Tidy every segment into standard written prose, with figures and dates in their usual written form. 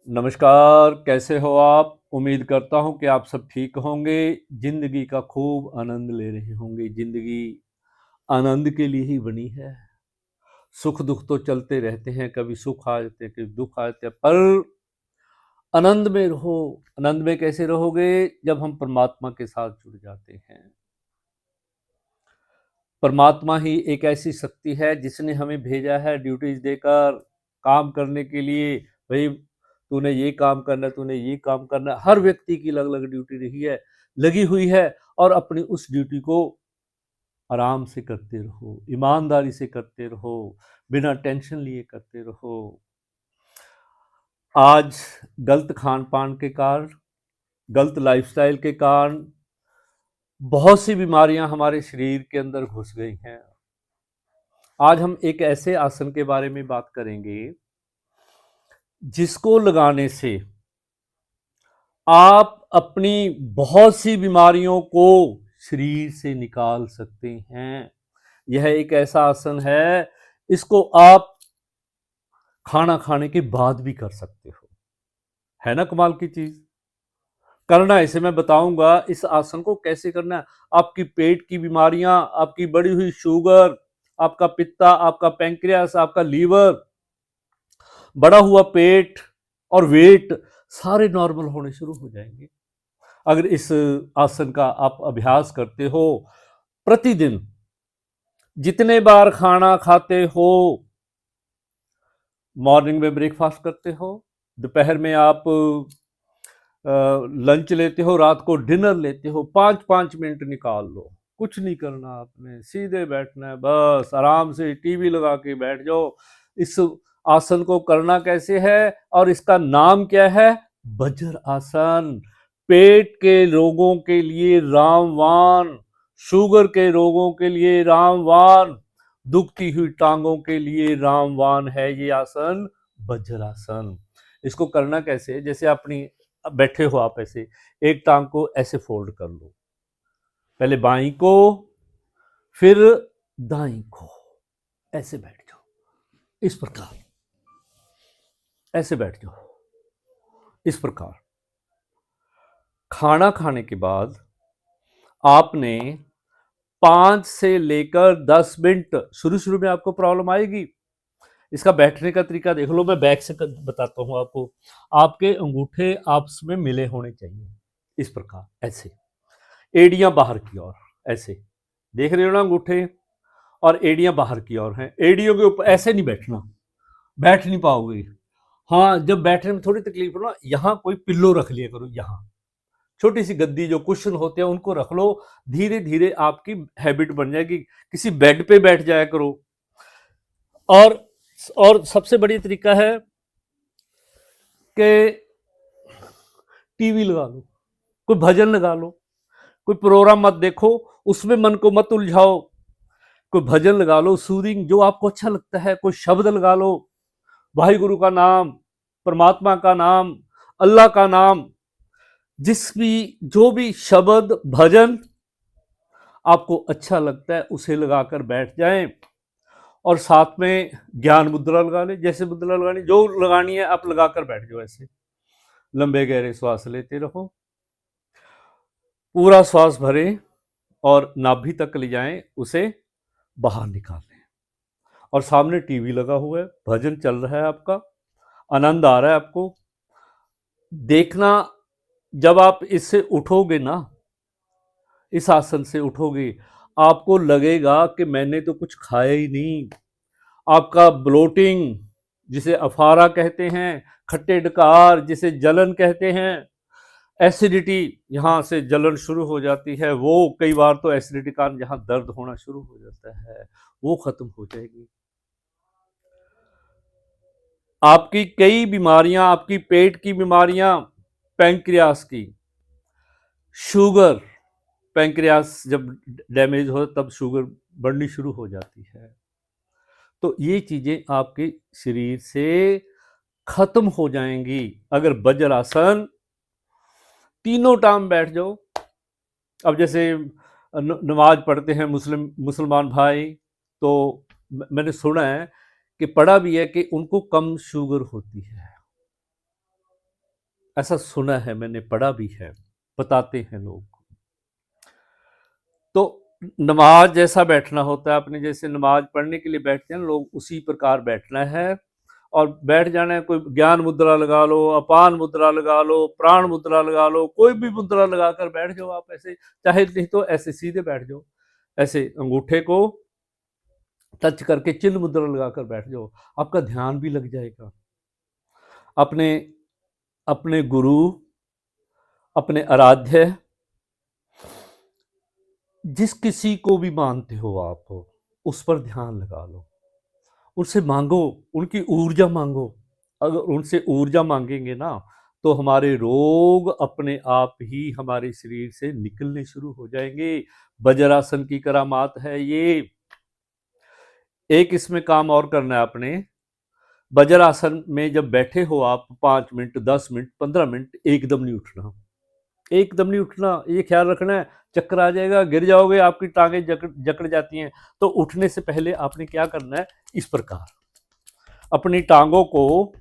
नमस्कार, कैसे हो आप? उम्मीद करता हूँ कि आप सब ठीक होंगे, ज़िंदगी का खूब आनंद ले रहे होंगे। ज़िंदगी आनंद के लिए ही बनी है। सुख-दुख तो चलते रहते हैं, कभी सुख आ जाते हैं, कभी दुख आ जाते हैं, पर आनंद में रहो। आनंद में कैसे रहोगे? जब हम परमात्मा के साथ जुड़ जाते हैं। परमात्मा ही एक ऐसी शक्ति है जिसने हमें भेजा है ड्यूटीज़ देकर काम करने के लिए। भई तूने ये काम करना है, तूने ये काम करना है। हर व्यक्ति की अलग-अलग ड्यूटी रही है, लगी हुई है और अपनी उस ड्यूटी को आराम से करते रहो, ईमानदारी से करते रहो, बिना टेंशन लिए करते रहो। आज गलत खान-पान के कारण, गलत लाइफ़स्टाइल के कारण बहुत सी बीमारियां हमारे शरीर के अंदर घुस गई हैं। आज हम एक ऐसे आसन के बारे में बात करेंगे जिसको लगाने से आप अपनी बहुत सी बीमारियों को शरीर से निकाल सकते हैं। यह एक ऐसा आसन है, इसको आप खाना खाने के बाद भी कर सकते हो। है ना कमाल की चीज? करना है इसे मैं बताऊंगा इस आसन को कैसे करना है। आपकी पेट की बीमारियां, आपकी बढ़ी हुई शुगर, आपका पित्ता, आपका पैंक्रियास, आपका लीवर, बढ़ा हुआ पेट और वेट सारे नॉर्मल होने शुरू हो जाएंगे अगर इस आसन का आप अभ्यास करते हो। प्रतिदिन जितने बार खाना खाते हो, मॉर्निंग में ब्रेकफास्ट करते हो, दोपहर में आप लंच लेते हो, रात को डिनर लेते हो, 5-5 मिनट निकाल लो। कुछ नहीं करना, आपने सीधे बैठना है, बस आराम से टीवी लगा के बैठ जाओ। इस आसन को करना कैसे है और इसका नाम क्या है? वज्र आसन। पेट के रोगों के लिए रामवान, शुगर के रोगों के लिए रामवान, दुखती हुई टांगों के लिए रामवान है ये आसन, वज्रासन। इसको करना कैसे है? जैसे अपनी अब बैठे हो आप ऐसे, एक टांग को ऐसे फोल्ड कर लो, पहले बाई को, फिर दाई को, ऐसे बैठ जाओ, इस प्रकार, ऐसे बैठ जाओ, इस प्रकार। खाना खाने के बाद आपने 5 से लेकर 10 मिनट, शुरू शुरू में आपको प्रॉब्लम आएगी। इसका बैठने का तरीका देख लो, मैं बैक से बताता हूं आपको। आपके अंगूठे आपस में मिले होने चाहिए, इस प्रकार, ऐसे, एड़ियां बाहर की ओर, ऐसे देख रहे हो ना अंगूठे, और एड़ियां बाहर की ओर हैं। एड़ियों के ऊपर ऐसे नहीं बैठना, बैठ नहीं पाओगे। हाँ, जब बैठने में थोड़ी तकलीफ हो ना, यहाँ कोई पिल्लो रख लिया करो, यहाँ छोटी सी गद्दी जो कुशन होते हैं उनको रख लो। धीरे धीरे आपकी हैबिट बन जाएगी। किसी बेड पे बैठ जाया करो। और सबसे बड़ी तरीका है कि टीवी लगा लो, कोई भजन लगा लो, कोई प्रोग्राम मत देखो, उसमें मन को मत उलझाओ। कोई भजन लगा लो, सूदिंग, जो आपको अच्छा लगता है, कोई शब्द लगा लो, वाहिगुरु का नाम, परमात्मा का नाम, अल्लाह का नाम, जिस भी, जो भी शब्द भजन आपको अच्छा लगता है उसे लगाकर बैठ जाएं। और साथ में ज्ञान मुद्रा लगा लें, जैसे मुद्रा लगानी जो लगानी है आप लगाकर बैठ जाओ। ऐसे लंबे गहरे श्वास लेते रहो, पूरा श्वास भरें और नाभि तक ले जाएं, उसे बाहर निकाल लें। और सामने टीवी लगा हुआ है, भजन चल रहा है, आपका आनंद आ रहा है आपको। देखना, जब आप इससे उठोगे ना, इस आसन से उठोगे, आपको लगेगा कि मैंने तो कुछ खाया ही नहीं। आपका ब्लोटिंग, जिसे अफारा कहते हैं, खट्टे डकार जिसे जलन कहते हैं, एसिडिटी, यहाँ से जलन शुरू हो जाती है, वो कई बार तो एसिडिटी कारण जहाँ दर्द होना शुरू हो जाता है, वो खत्म हो जाएगी। आपकी कई बीमारियां, आपकी पेट की बीमारियां, पैंक्रियास की, शुगर, पैंक्रियास जब डैमेज हो तब शुगर बढ़नी शुरू हो जाती है। तो ये चीजें आपके शरीर से खत्म हो जाएंगी अगर वज्रासन तीनों टाइम बैठ जाओ। अब जैसे नमाज पढ़ते हैं मुसलमान भाई, तो मैंने सुना है कि पढ़ा भी है कि उनको कम शुगर होती है। ऐसा सुना है, मैंने पढ़ा भी है, बताते हैं लोग। तो नमाज जैसा बैठना होता है, अपने जैसे नमाज पढ़ने के लिए बैठते हैं लोग, उसी प्रकार बैठना है और बैठ जाना है। कोई ज्ञान मुद्रा लगा लो, अपान मुद्रा लगा लो, प्राण मुद्रा लगा लो, कोई भी मुद्रा लगाकर बैठ जाओ आप ऐसे, चाहे नहीं तो ऐसे सीधे बैठ जाओ, ऐसे अंगूठे को टच करके चिन्ह मुद्रा लगाकर बैठ जाओ, आपका ध्यान भी लग जाएगा। अपने अपने गुरु, अपने आराध्य, जिस किसी को भी मानते हो आप, उस पर ध्यान लगा लो, उनसे मांगो, उनकी ऊर्जा मांगो। अगर उनसे ऊर्जा मांगेंगे ना, तो हमारे रोग अपने आप ही हमारे शरीर से निकलने शुरू हो जाएंगे। वज्रासन की करामात है ये। एक इसमें काम और करना है आपने। वज्रासन में जब बैठे हो आप, 5 मिनट, 10 मिनट, 15 मिनट एकदम नहीं उठना, एकदम नहीं उठना, ये ख्याल रखना है। चक्कर आ जाएगा, गिर जाओगे, आपकी टांगें जकड़ जाती हैं। तो उठने से पहले आपने क्या करना है, इस प्रकार अपनी टांगों को,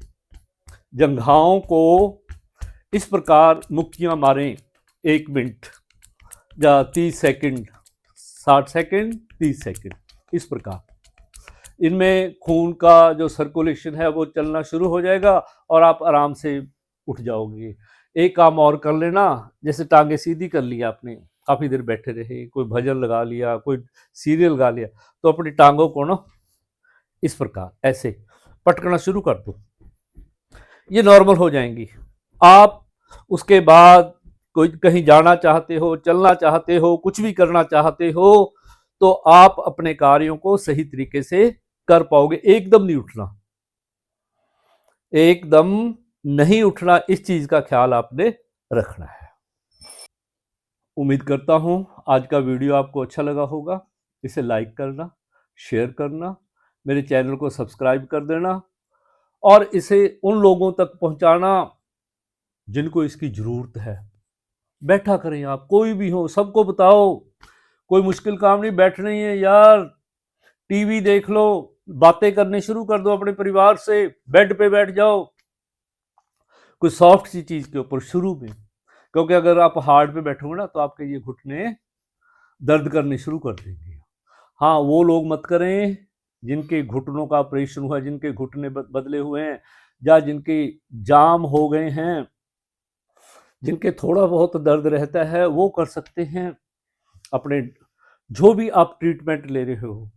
जंघाओं को इस प्रकार मुक्कियां मारें। 1 मिनट या 30 सेकंड, 60 सेकंड, 30 सेकंड, इस प्रकार इनमें खून का जो सर्कुलेशन है वो चलना शुरू हो जाएगा और आप आराम से उठ जाओगे। एक काम और कर लेना, जैसे टांगे सीधी कर ली आपने, काफ़ी देर बैठे रहे, कोई भजन लगा लिया, कोई सीरियल लगा लिया, तो अपनी टांगों को ना इस प्रकार ऐसे पटकना शुरू कर दो, ये नॉर्मल हो जाएंगी। आप उसके बाद कोई कहीं जाना चाहते हो, चलना चाहते हो, कुछ भी करना चाहते हो, तो आप अपने कार्यों को सही तरीके से कर पाओगे। एकदम नहीं उठना, एकदम नहीं उठना, इस चीज का ख्याल आपने रखना है। उम्मीद करता हूं आज का वीडियो आपको अच्छा लगा होगा। इसे लाइक करना, शेयर करना, मेरे चैनल को सब्सक्राइब कर देना और इसे उन लोगों तक पहुंचाना जिनको इसकी जरूरत है। बैठा करें आप, कोई भी हो, सबको बताओ। कोई मुश्किल काम नहीं, बैठना ही है यार। टीवी देख लो, बातें करने शुरू कर दो अपने परिवार से, बेड पे बैठ जाओ, कोई सॉफ्ट सी चीज के ऊपर शुरू में। क्योंकि अगर आप हार्ड पे बैठोगे ना, तो आपके ये घुटने दर्द करने शुरू कर देंगे। हाँ, वो लोग मत करें जिनके घुटनों का ऑपरेशन हुआ है, जिनके घुटने बदले हुए हैं, या जिनके जाम हो गए हैं, जिनके थोड़ा बहुत दर्द रहता है, वो कर सकते हैं। अपने जो भी आप ट्रीटमेंट ले रहे हो,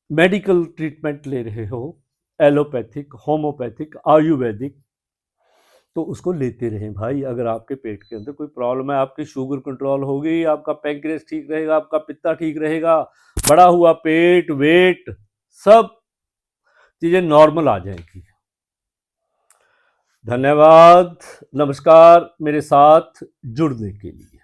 मेडिकल ट्रीटमेंट ले रहे हो, एलोपैथिक, होम्योपैथिक, आयुर्वेदिक, तो उसको लेते रहें भाई। अगर आपके पेट के अंदर कोई प्रॉब्लम है, आपकी शुगर कंट्रोल होगी, आपका पैंक्रियास ठीक रहेगा, आपका पित्ता ठीक रहेगा, बड़ा हुआ पेट, वेट, सब चीजें नॉर्मल आ जाएंगी। धन्यवाद, नमस्कार मेरे साथ जुड़ने के लिए।